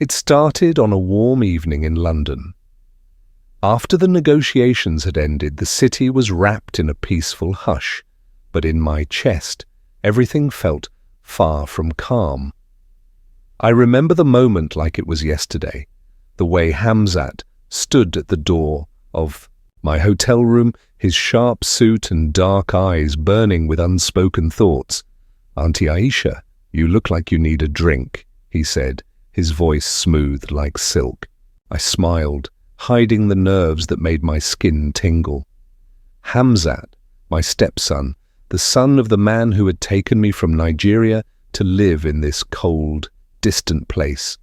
It started on a warm evening in London. After the negotiations had ended, the city was wrapped in a peaceful hush, but in my chest, everything felt far from calm. I remember the moment like it was yesterday, the way Hamzat stood at the door of my hotel room, his sharp suit and dark eyes burning with unspoken thoughts. "Auntie Aisha, you look like you need a drink," he said, his voice smooth like silk. I smiled, hiding the nerves that made my skin tingle. Hamzat, my stepson, the son of the man who had taken me from Nigeria to live in this cold, distant place.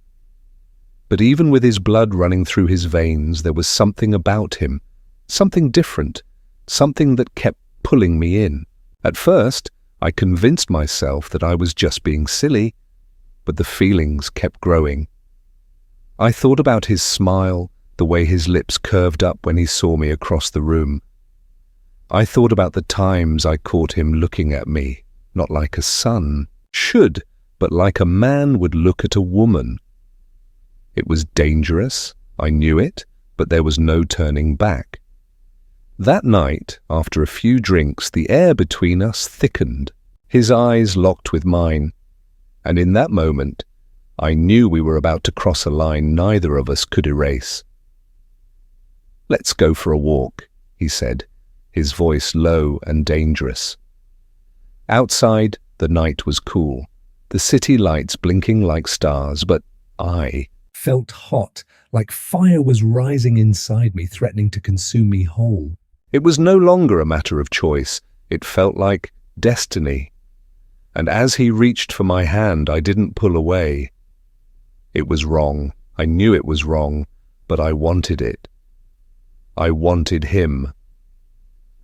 But even with his blood running through his veins, there was something about him, something different, something that kept pulling me in. At first, I convinced myself that I was just being silly, but the feelings kept growing. I thought about his smile, the way his lips curved up when he saw me across the room. I thought about the times I caught him looking at me, not like a son should, but like a man would look at a woman. It was dangerous, I knew it, but there was no turning back. That night, after a few drinks, the air between us thickened. His eyes locked with mine, and in that moment, I knew we were about to cross a line neither of us could erase. "Let's go for a walk," he said, his voice low and dangerous. Outside, the night was cool, the city lights blinking like stars, but I felt hot, like fire was rising inside me, threatening to consume me whole. It was no longer a matter of choice. It felt like destiny. And as he reached for my hand, I didn't pull away. It was wrong. I knew it was wrong, but I wanted it. I wanted him.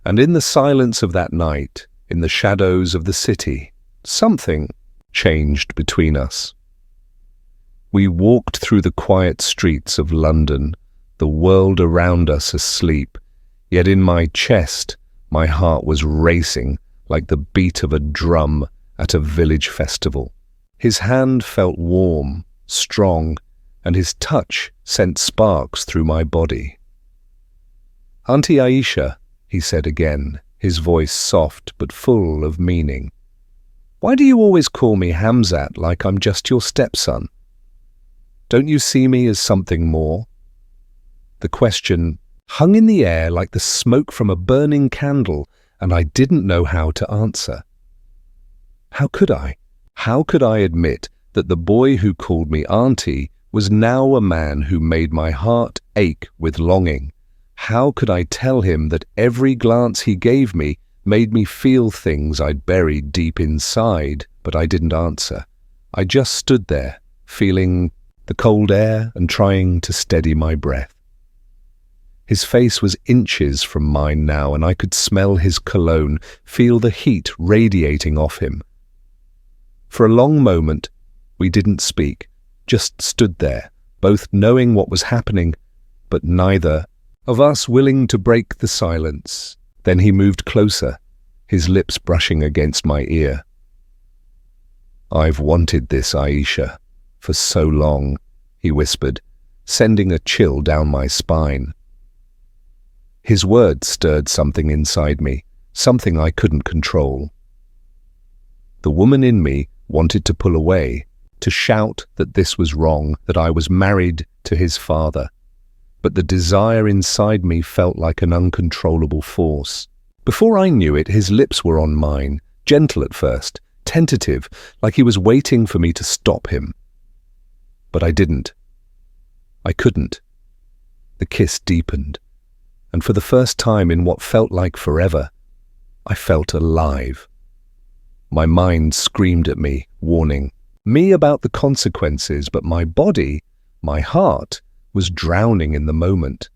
And in the silence of that night, in the shadows of the city, something changed between us. We walked through the quiet streets of London, the world around us asleep, yet in my chest, my heart was racing like the beat of a drum at a village festival. His hand felt warm, strong, and his touch sent sparks through my body. "Auntie Aisha," he said again, his voice soft but full of meaning. "Why do you always call me Hamzat like I'm just your stepson? Don't you see me as something more?" The question hung in the air like the smoke from a burning candle, and I didn't know how to answer. How could I? How could I admit that the boy who called me auntie was now a man who made my heart ache with longing? How could I tell him that every glance he gave me made me feel things I'd buried deep inside? But I didn't answer. I just stood there, feeling the cold air and trying to steady my breath. His face was inches from mine now, and I could smell his cologne, feel the heat radiating off him. For a long moment, we didn't speak, just stood there, both knowing what was happening, but neither of us willing to break the silence. Then he moved closer, his lips brushing against my ear. "I've wanted this, Aisha, for so long," he whispered, sending a chill down my spine. His words stirred something inside me, something I couldn't control. The woman in me wanted to pull away, to shout that this was wrong, that I was married to his father. But the desire inside me felt like an uncontrollable force. Before I knew it, his lips were on mine, gentle at first, tentative, like he was waiting for me to stop him. But I didn't. I couldn't. The kiss deepened, and for the first time in what felt like forever, I felt alive. My mind screamed at me, warning me about the consequences, but my body, my heart, was drowning in the moment.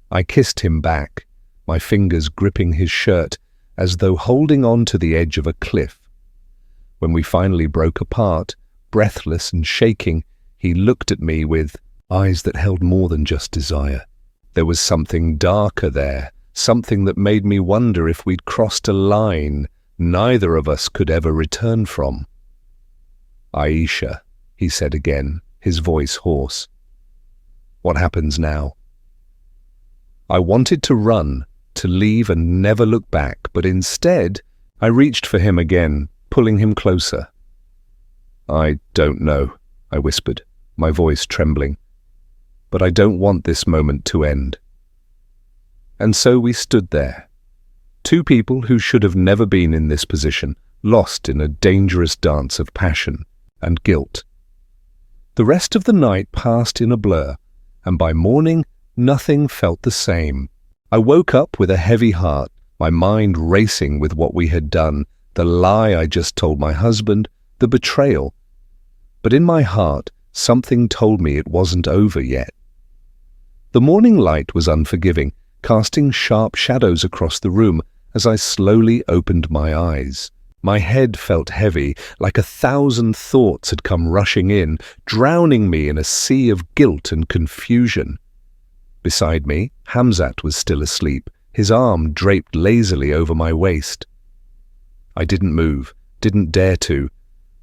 I kissed him back, my fingers gripping his shirt as though holding on to the edge of a cliff. When we finally broke apart, breathless and shaking, he looked at me with eyes that held more than just desire. There was something darker there, something that made me wonder if we'd crossed a line neither of us could ever return from. "Aisha," he said again, his voice hoarse. "What happens now?" I wanted to run, to leave and never look back, but instead I reached for him again, pulling him closer. "I don't know," I whispered, my voice trembling. "But I don't want this moment to end." And so we stood there, two people who should have never been in this position, lost in a dangerous dance of passion and guilt. The rest of the night passed in a blur, and by morning nothing felt the same. I woke up with a heavy heart, my mind racing with what we had done, the lie I just told my husband, the betrayal. But in my heart, something told me it wasn't over yet. The morning light was unforgiving, casting sharp shadows across the room as I slowly opened my eyes. My head felt heavy, like 1,000 thoughts had come rushing in, drowning me in a sea of guilt and confusion. Beside me, Hamzat was still asleep, his arm draped lazily over my waist. I didn't move, didn't dare to.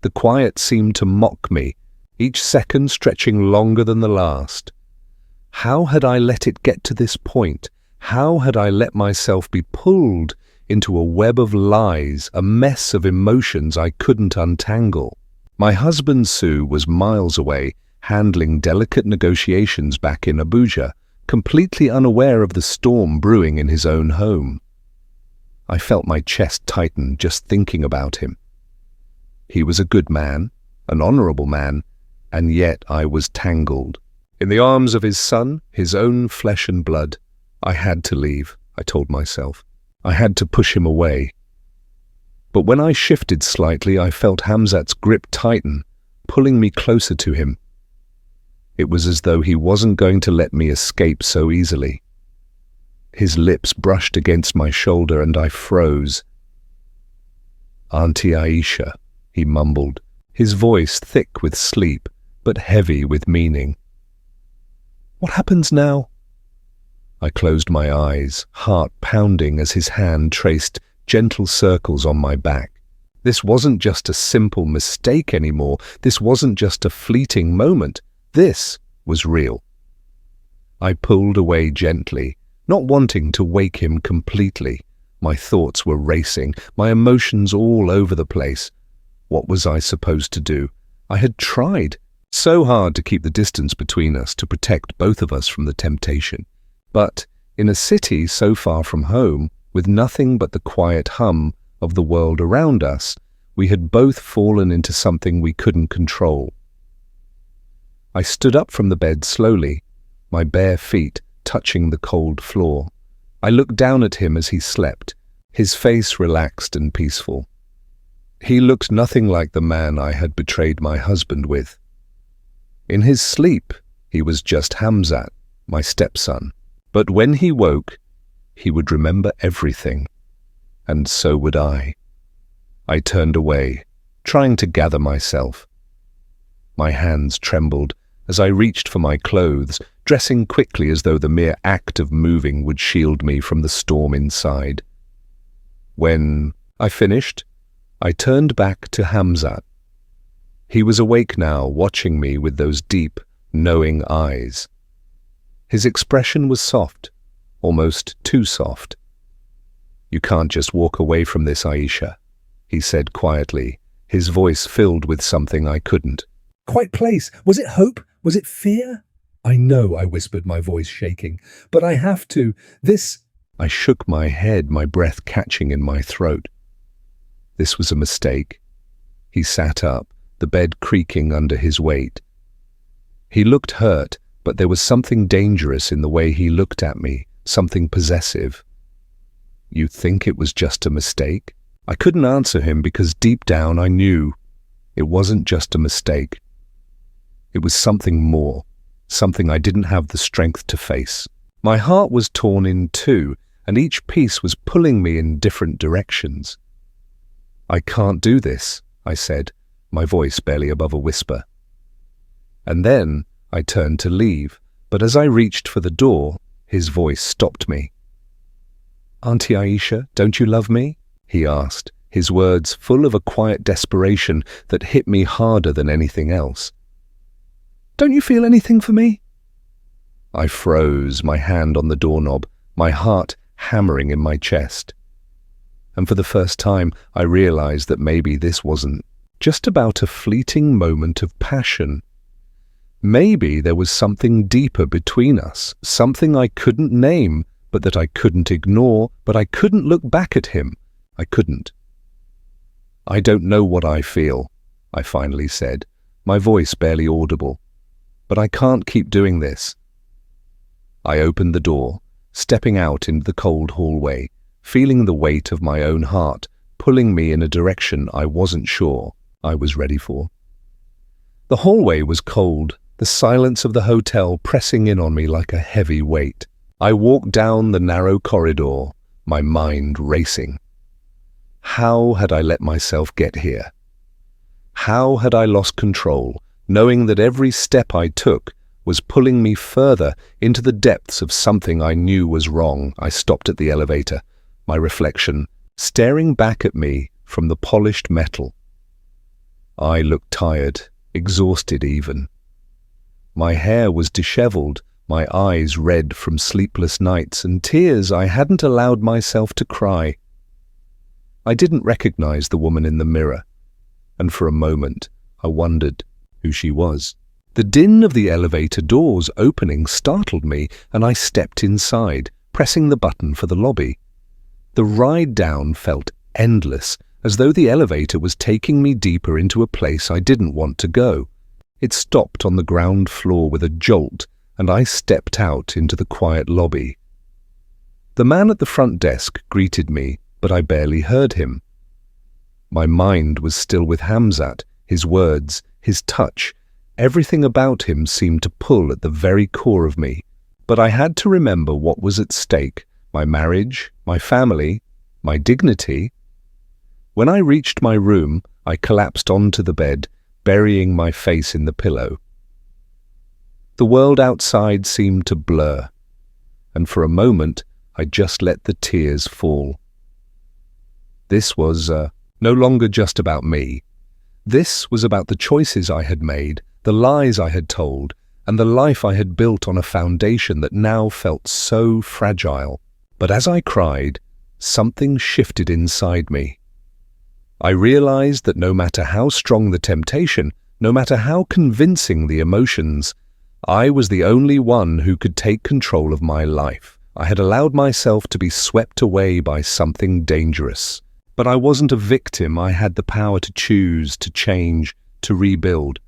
The quiet seemed to mock me, each second stretching longer than the last. How had I let it get to this point? How had I let myself be pulled into a web of lies, a mess of emotions I couldn't untangle? My husband Sue was miles away, handling delicate negotiations back in Abuja, completely unaware of the storm brewing in his own home. I felt my chest tighten just thinking about him. He was a good man, an honorable man, and yet I was tangled. In the arms of his son, his own flesh and blood. I had to leave, I told myself. I had to push him away. But when I shifted slightly, I felt Hamzat's grip tighten, pulling me closer to him. It was as though he wasn't going to let me escape so easily. His lips brushed against my shoulder and I froze. "Auntie Aisha," he mumbled, his voice thick with sleep, but heavy with meaning. "What happens now?" I closed my eyes, heart pounding as his hand traced gentle circles on my back. This wasn't just a simple mistake anymore. This wasn't just a fleeting moment. This was real. I pulled away gently, not wanting to wake him completely. My thoughts were racing, my emotions all over the place. What was I supposed to do? I had tried so hard to keep the distance between us, to protect both of us from the temptation. But in a city so far from home, with nothing but the quiet hum of the world around us, we had both fallen into something we couldn't control. I stood up from the bed slowly, my bare feet touching the cold floor. I looked down at him as he slept, his face relaxed and peaceful. He looked nothing like the man I had betrayed my husband with. In his sleep, he was just Hamzat, my stepson. But when he woke, he would remember everything, and so would I. I turned away, trying to gather myself. My hands trembled as I reached for my clothes, dressing quickly as though the mere act of moving would shield me from the storm inside. When I finished, I turned back to Hamzat. He was awake now, watching me with those deep, knowing eyes. His expression was soft, almost too soft. "You can't just walk away from this, Aisha," he said quietly, his voice filled with something I couldn't. "Quite place. Was it hope? Was it fear?" "I know," I whispered, my voice shaking. "But I have to. This—" I shook my head, my breath catching in my throat. This was a mistake. He sat up, the bed creaking under his weight. He looked hurt, but there was something dangerous in the way he looked at me, something possessive. "You think it was just a mistake?" I couldn't answer him because deep down I knew it wasn't just a mistake. It was something more, something I didn't have the strength to face. My heart was torn in two, and each piece was pulling me in different directions. "I can't do this," I said, my voice barely above a whisper. And then I turned to leave, but as I reached for the door, his voice stopped me. "Auntie Aisha, don't you love me?" he asked, his words full of a quiet desperation that hit me harder than anything else. Don't you feel anything for me?" I froze, my hand on the doorknob, my heart hammering in my chest. And for the first time, I realized that maybe this wasn't just about a fleeting moment of passion. Maybe there was something deeper between us, something I couldn't name, but that I couldn't ignore, but I couldn't look back at him. I couldn't. "I don't know what I feel," I finally said, my voice barely audible. "But I can't keep doing this." I opened the door, stepping out into the cold hallway, feeling the weight of my own heart pulling me in a direction I wasn't sure I was ready for. The hallway was cold, the silence of the hotel pressing in on me like a heavy weight. I walked down the narrow corridor, my mind racing. How had I let myself get here? How had I lost control, knowing that every step I took was pulling me further into the depths of something I knew was wrong? I stopped at the elevator, my reflection staring back at me from the polished metal. I looked tired, exhausted even. My hair was disheveled, my eyes red from sleepless nights and tears I hadn't allowed myself to cry. I didn't recognize the woman in the mirror, and for a moment I wondered who she was. The din of the elevator doors opening startled me, and I stepped inside, pressing the button for the lobby. The ride down felt endless, as though the elevator was taking me deeper into a place I didn't want to go. It stopped on the ground floor with a jolt, and I stepped out into the quiet lobby. The man at the front desk greeted me, but I barely heard him. My mind was still with Hamzat, his words, his touch. Everything about him seemed to pull at the very core of me. But I had to remember what was at stake: my marriage, my family, my dignity. When I reached my room, I collapsed onto the bed, burying my face in the pillow. The world outside seemed to blur, and for a moment I just let the tears fall. This was no longer just about me. This was about the choices I had made, the lies I had told, and the life I had built on a foundation that now felt so fragile. But as I cried, something shifted inside me. I realized that no matter how strong the temptation, no matter how convincing the emotions, I was the only one who could take control of my life. I had allowed myself to be swept away by something dangerous. But I wasn't a victim. I had the power to choose, to change, to rebuild.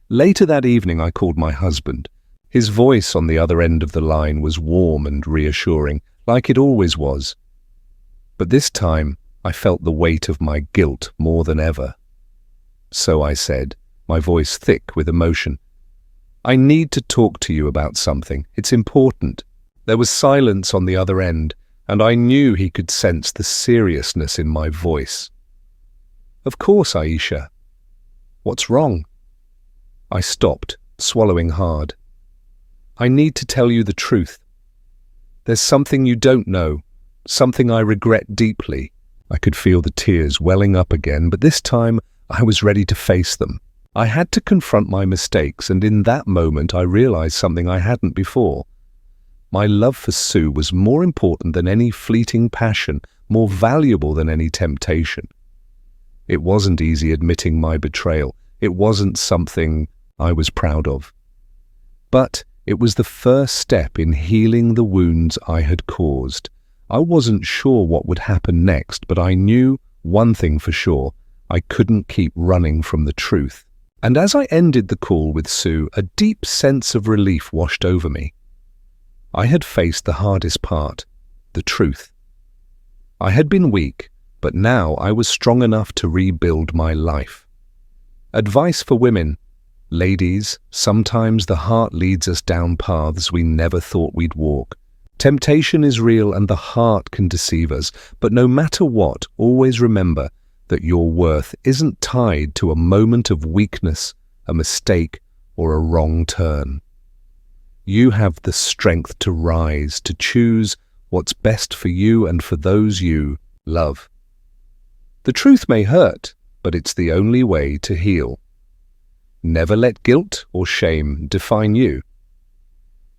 Later that evening, I called my husband. His voice on the other end of the line was warm and reassuring, like it always was. But this time, I felt the weight of my guilt more than ever. So I said, my voice thick with emotion, "I need to talk to you about something. It's important." There was silence on the other end, and I knew he could sense the seriousness in my voice. "Of course, Aisha. What's wrong?" I stopped, swallowing hard. "I need to tell you the truth. There's something you don't know, something I regret deeply." I could feel the tears welling up again, but this time I was ready to face them. I had to confront my mistakes, and in that moment I realized something I hadn't before. My love for Sue was more important than any fleeting passion, more valuable than any temptation. It wasn't easy admitting my betrayal. It wasn't something I was proud of. But it was the first step in healing the wounds I had caused. I wasn't sure what would happen next, but I knew one thing for sure: I couldn't keep running from the truth. And as I ended the call with Sue, a deep sense of relief washed over me. I had faced the hardest part, the truth. I had been weak, but now I was strong enough to rebuild my life. Advice for women: ladies, sometimes the heart leads us down paths we never thought we'd walk. Temptation is real and the heart can deceive us, but no matter what, always remember that your worth isn't tied to a moment of weakness, a mistake, or a wrong turn. You have the strength to rise, to choose what's best for you and for those you love. The truth may hurt, but it's the only way to heal. Never let guilt or shame define you.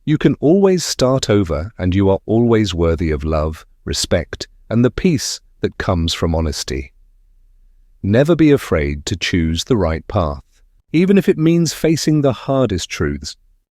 You can always start over, and you are always worthy of love, respect, and the peace that comes from honesty. Never be afraid to choose the right path, even if it means facing the hardest truths.